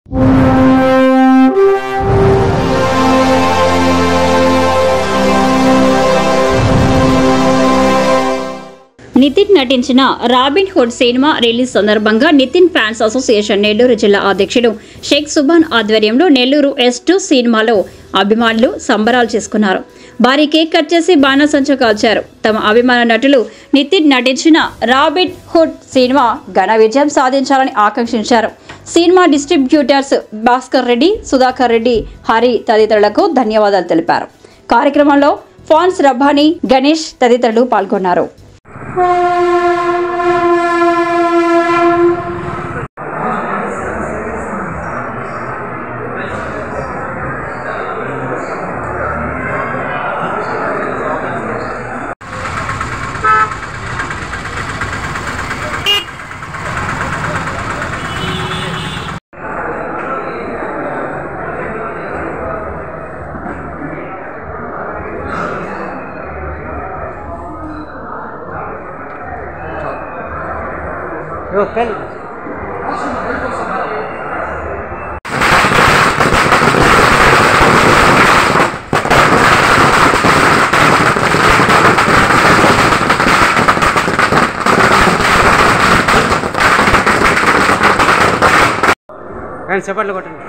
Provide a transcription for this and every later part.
నితిన్ నటించిన robin hood cinema release సందర్భంగా Nitin fans association Nellore జిల్లా అధ్యక్షుడు షేక్ సుబాన్ ఆధ్వర్యంలో నెల్లూరు S2 సినిమాలో అభిమానులు సంబరాలు చేసుకున్నారు. భారీ కేక్ కట్ చేసి బాణసంచా కాల్చారు. తమ అభిమాన నటులు నితిన్ నటించిన రాబిన్ హుడ్ సినిమా ఘన విజయం సాధించాలని ఆకాంక్షించారు. సినిమా డిస్ట్రిబ్యూటర్స్ భాస్కర్ రెడ్డి, సుధాకర్ రెడ్డి, హరి తదితరులకు ధన్యవాదాలు తెలిపారు. కార్యక్రమంలో ఫాన్స్ రబ్బానీ, గణేష్ తదితరులు పాల్గొన్నారు. Yo, Kel. చెప్పండి కొట్టండి.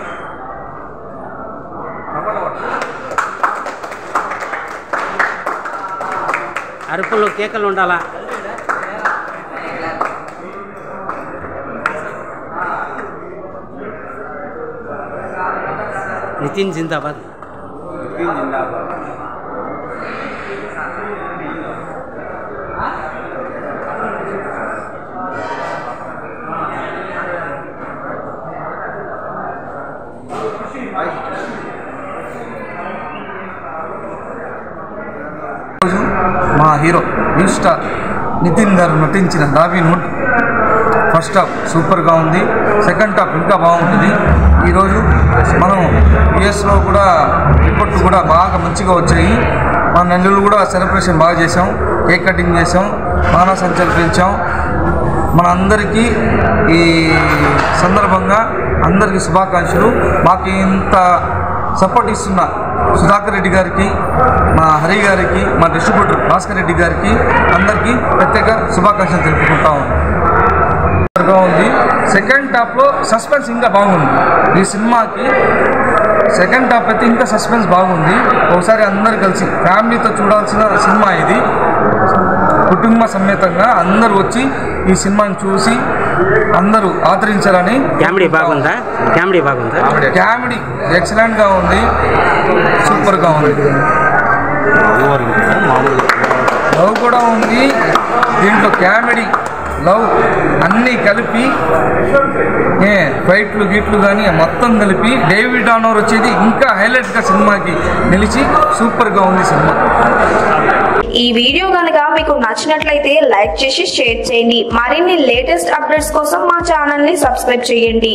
అరుపులు కేకలు ఉండాలా? नितिन जिंदाबाद। नितिन जिंदाबाद। మా హీరో న్యూ స్టార్ నితిన్ గారు నటించిన రాబిన్ హుడ్ ఫస్ట్ హాఫ్ సూపర్గా ఉంది, సెకండ్ హాఫ్ ఇంకా బాగుంటుంది. ఈరోజు మనం యుఎస్లో కూడా రిపోర్ట్లు కూడా బాగా మంచిగా వచ్చాయి. మా నెల్లూరు కూడా సెలబ్రేషన్ బాగా చేసాం, కేక్ కటింగ్ చేసాం, బాణసంచాలు పేల్చాం. మన అందరికీ ఈ సందర్భంగా అందరికీ శుభాకాంక్షలు. మాకు ఇంత సపోర్ట్ ఇస్తున్న సుధాకర్ రెడ్డి గారికి, మా హరి గారికి, మా డిస్ట్రిబ్యూటర్ భాస్కర్ రెడ్డి గారికి అందరికీ ప్రత్యేక శుభాకాంక్షలు తెలుపుకుంటా ఉంది. సెకండ్ హాఫ్లో సస్పెన్స్ ఇంకా బాగుంది. ఈ సినిమాకి సెకండ్ హాఫ్ అయితే ఇంకా సస్పెన్స్ బాగుంది. ఒకసారి అందరు కలిసి ఫ్యామిలీతో చూడాల్సిన సినిమా ఇది. కుటుంబ సమేతంగా అందరూ వచ్చి ఈ సినిమాని చూసి అందరూ ఆదరించాలని. కామెడీ బాగుందా? కామెడీ ఎక్సలెంట్గా ఉంది, సూపర్గా ఉంది. లవ్ కూడా ఉంది దీంట్లో. కామెడీ, లవ్ అన్నీ కలిపి, ఫైట్లు గీట్లు కానీ మొత్తం కలిపి డేవిడ్ ఆనర్ వచ్చేది ఇంకా హైలైట్గా సినిమాకి నిలిచి సూపర్గా ఉంది సినిమా. ఈ వీడియో కనుక మీకు నచ్చినట్లయితే లైక్ చేసి షేర్ చేయండి. మరిన్ని లేటెస్ట్ అప్డేట్స్ కోసం మా ఛానల్ ని సబ్స్క్రైబ్ చేయండి.